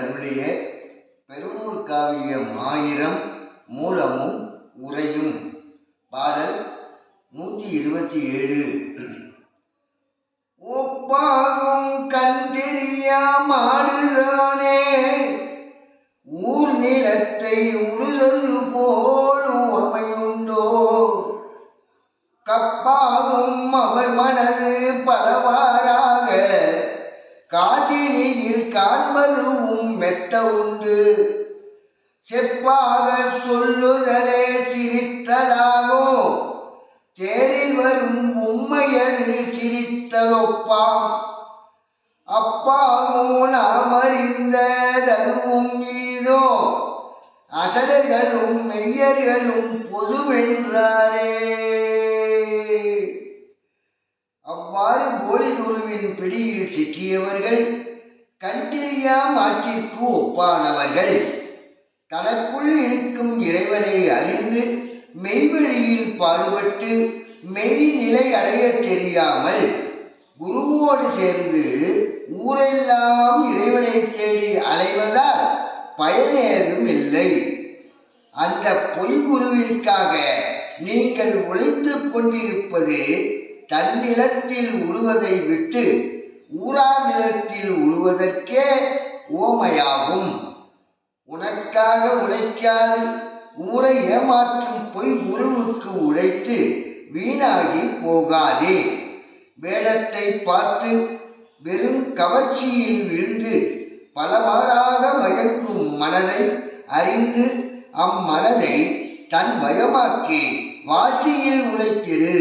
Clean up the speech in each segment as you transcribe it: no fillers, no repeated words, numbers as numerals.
அருளிய பெருநூல் காவியம் 1000 மூலமும் உரையும். பாடல் 127. ஒப்பாகும் கண் தெரியா மாடுதானே ஊர் நிலத்தை உழுதது போல் அமையுண்டோ, கப்பாகும் அவர் மனது பலவாறாக காட்சினில் காண்பதுவும் மெத்த உண்டு, செப்பாக சொல்லுதலே சிரித்தலாகும் தேரில் வரும் உம்மையது சிரித்தலொப்பாம், அப்பாகும் நாம் அறிந்தததுவும் ஈதோ அசடர்களும் மெய்யர்களும் பொதுவென்றாரே. அவ்வாறு போலிகுருவின் பிடியில் சிக்கியவர்கள் கண்டறியா மாட்டிற்கு ஒப்பானவர்கள். தனக்குள் இருக்கும் இறைவனை அறிந்து மெய்வழியில் பாடுபட்டு மெய்நிலை அடைய தெரியாமல் குருவோடு சேர்ந்து ஊரெல்லாம் இறைவனை தேடி அலைவதால் பயனேதும் இல்லை. அந்த பொய்குருவிற்காக நீங்கள் உழைத்து கொண்டிருப்பது தன்னிலத்தில் உழுவதை விட்டு ஊரார் நிலத்தில் உழுவதற்கே ஓமையாகும். உனக்காக உழைக்காது ஊரை ஏமாற்றும் பொய் குருவுக்கு உழைத்து வீணாகி போகாதே. வேடத்தை பார்த்து வெறும் கவர்ச்சியில் விழுந்து பலவாறாக மயங்கும் மனதை அறிந்து அம்மனதை தன் வயமாக்கி வாசியில் உழைத்திரு.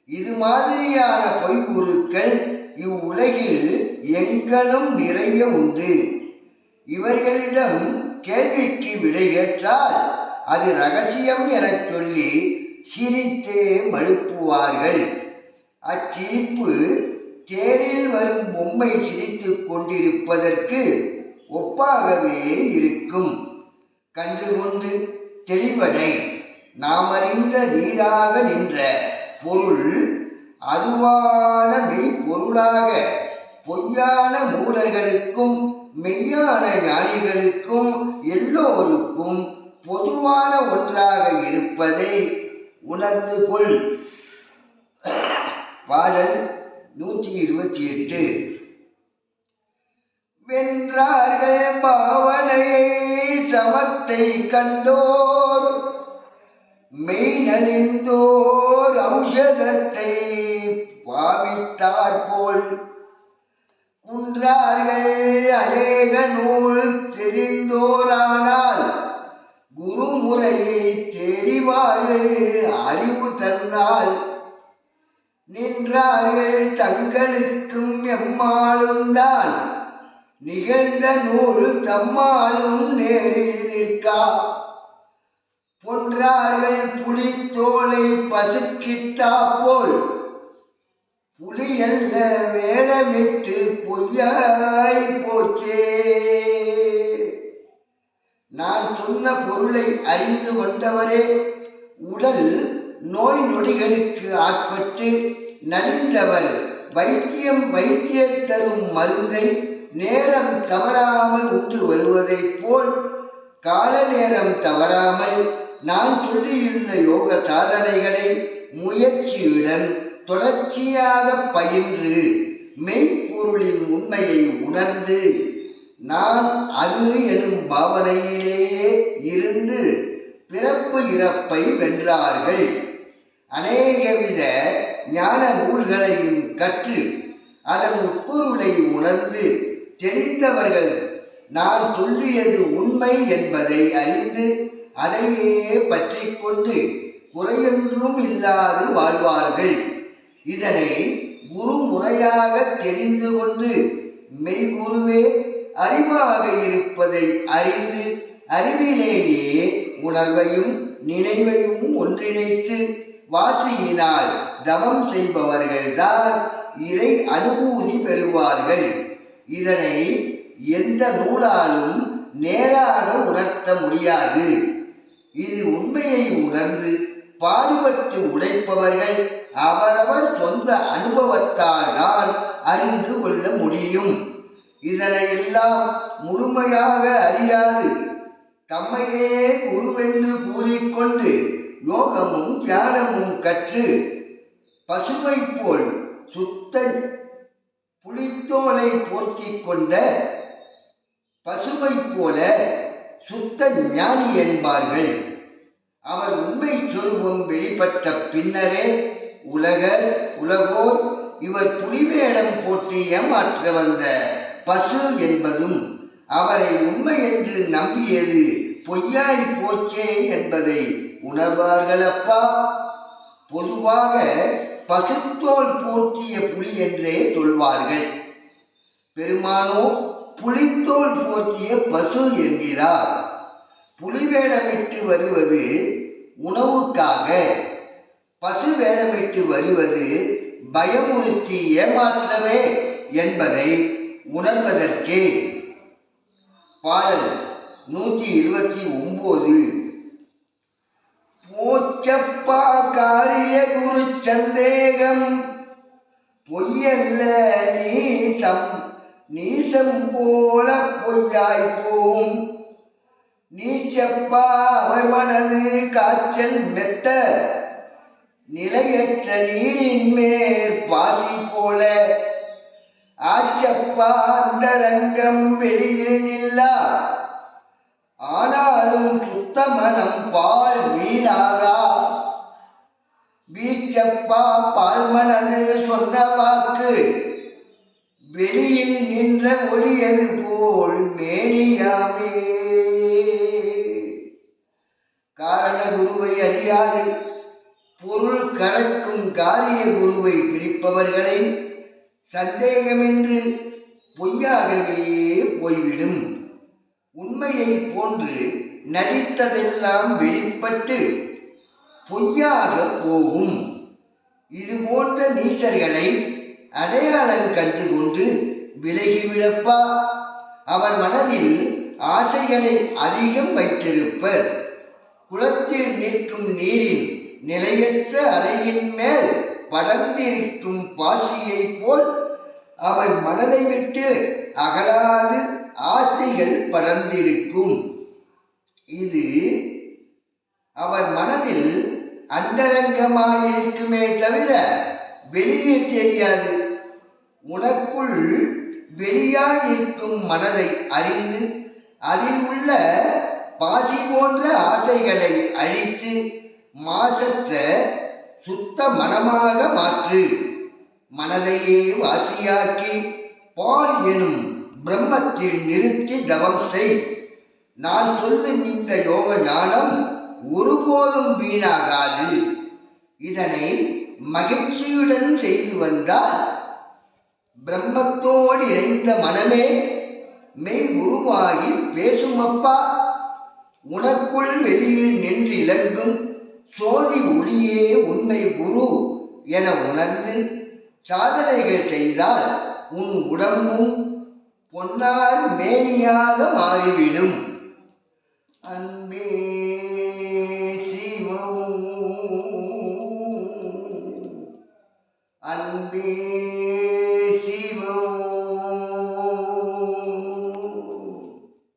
இது மாதிரியான பொய்குருக்கள் இவ்வுலகில் எங்களும் நிறைய உண்டு. இவர்களிடம் கேள்விக்கு விடை கேட்டால் அது ரகசியம் எனச் சொல்லி சிரித்தே மழுப்புவார்கள். அச்சிரிப்பு தேரில் வரும் பொம்மை சிரித்து கொண்டிருப்பதற்கு ஒப்பாகவே இருக்கும். கண்டுகொண்டு தெளிவடை. நாம் அறிந்த நீராக நின்ற பொருள் அதுவான மெய்ப்பொருளாக பொய்யான மூடர்களுக்கும் மெய்யான ஞானிகளுக்கும் எல்லோருக்கும் பொதுவான ஒன்றாக இருப்பதை உணர்ந்து கொள். பாடல் 128. வென்றார்கள் பாவனையை சமத்தை கண்டோர் மெய் நலிந்தோர் ஔஷதத்தை பாவித்தார் போல், குன்றார்கள் அநேக நூல் தெரிந்தோரானால் குருமுறையை தேடிவார்கள் அறிவு தந்தால், நின்றார்கள் தங்களுக்கும் எம்மாளும் தான் நிகழ்ந்த நூல் தம்மாளும் நேரில் நிற்கா, பொன்றார்கள் புலித்தோலை பசுக்கிட்டா போல் புலியல்ல வேடமிட்டு பொய்யாய் போச்சே. நான் சொன்ன பொருளை அறிந்து கொண்டவரே, உடல் நோய் நொடிகளுக்கு ஆட்பட்டு நலிந்தவர் வைத்தியர் தரும் மருந்தை நேரம் தவறாமல் உண்டு வருவதைப் போல் கால நேரம் தவறாமல் நான் சொல்லியுள்ள யோக சாதனைகளை முயற்சியுடன் தொடர்ச்சியாக பயின்று மெய்ப்பொருளின் உண்மையை உணர்ந்து நான் அது எனும் பாவனையிலேயே இருந்து பிறப்பு இறப்பை வென்றார்கள். அநேகவித ஞான நூல்களையும் கற்று அதன் உட்பொருளை உணர்ந்து தெளிந்தவர்கள் நான் சொல்லியது உண்மை என்பதை அறிந்து அதையே பற்றி கொண்டு குறையொன்றும் இல்லாது வாழ்வார்கள். இதனை குரு முறையாக தெரிந்து கொண்டு மெய்குருவே அறிவாக இருப்பதை அறிந்து அறிவிலேயே உணர்வையும் நினைவையும் ஒன்றிணைத்து வாசியினால் தவம் செய்பவர்கள்தான் இறை அனுபூதி பெறுவார்கள். இதனை எந்த நூலாலும் நேராக உணர்த்த முடியாது. இது உண்மையை உணர்ந்து பாடுபட்டு உழைப்பவர்கள் அவரவர் சொந்த அனுபவத்தால் தான் அறிந்து கொள்ள முடியும். இதனை எல்லாம் முழுமையாக அறியாது தம்மையே குருவென்று கூறிக்கொண்டு யோகமும் தியானமும் கற்று பசுமை போல் சுத்த புலித்தோலை போர்த்தி கொண்ட பசுமை போல சுத்த ஞானி என்பார்கள். அவர் உண்மை சொருபம் வெளிப்பட்ட பின்னரே உலகோர் இவர் புலிவேடம் போட்டு ஏமாற்ற வந்த பசு என்பதும் அவரை உண்மை என்று நம்பியது பொய்யாய் போச்சே என்பதை உணர்வார்களப்பா. பொதுவாக பசுத்தோல் போர்த்திய புலி என்றே சொல்வார்கள். பெருமானோ புலித்தோல் போர்த்திய பசு என்கிறார். புலி வேடமிட்டு வருவது உணவுக்காக, பசு வேடமிட்டு வருவது பயமுறுத்தி ஏமாற்றவே என்பதை உணர்வதற்கே. பாடல் 129. போச்சப்பா காரிய குரு சந்தேகம் பொய்யல்ல நீசம் போல பொய்யாய் போம். நீச்சப்பா அவர் மனது காய்ச்சல் மெத்த நிலையற்ற நீரின் மேற் பாசி போல. ஆச்சப்பா அந்தரங்கம் வெளியில் நில்லா ஆனாலும் சுத்த மனம் பால் வீணாகா. வீச்சப்பா பால் மனது சொன்ன வாக்கு வெளியில் நின்ற ஒளியது போல் மேனியாமே. காரண குருவை அறியாது பொருள் கலக்கும் காரிய குருவை பிடிப்பவர்களை சந்தேகமின்றி பொய்யாகவே போய்விடும். உண்மையை போன்று நடித்ததெல்லாம் வெளிப்பட்டு பொய்யாக போகும். இது போன்ற நீச்சர்களை அடையாளம் கண்டு கொண்டு விலகிவிடப்பா. அவர் மனதில் ஆசைகளை அதிகம் வைத்திருப்பர். குளத்தில் நிற்கும் நீரின் நிலையற்ற அலையின் மேல் படர்ந்திருக்கும் பாசியை போல் அவர் மனதை விட்டு அகலாது ஆசைகள் படர்ந்திருக்கும். இது அவர் மனதில் அந்தரங்கமாயிருக்குமே தவிர வெளியே தெரியாது. உனக்குள் வெளியாய் நிற்கும் மனதை அறிந்து அதில் உள்ள பாசி போன்ற ஆசைகளை அழித்து மாசற்ற சுத்த மனமாக மாற்று. மனதையே வாசியாக்கி பால் எனும் பிரம்மத்தில் நிறுத்தி தவம் செய். நான் சொல்லும் இந்த யோக ஞானம் ஒருபோதும் வீணாகாது. இதனை மகிழ்ச்சியுடன் செய்து வந்தால் பிரம்மத்தோடு இணைந்த மனமே மெய் குருவாகி பேசுமப்பா. உனக்குள் வெளியில் நின்று இலங்கும் சோதி ஒளியே உன்னை குரு என உணர்ந்து சாதனைகள் செய்தால் உன் உடம்பும் பொன்னார் மேனியாக மாறிவிடும். அன்பே சிவம் அன்பே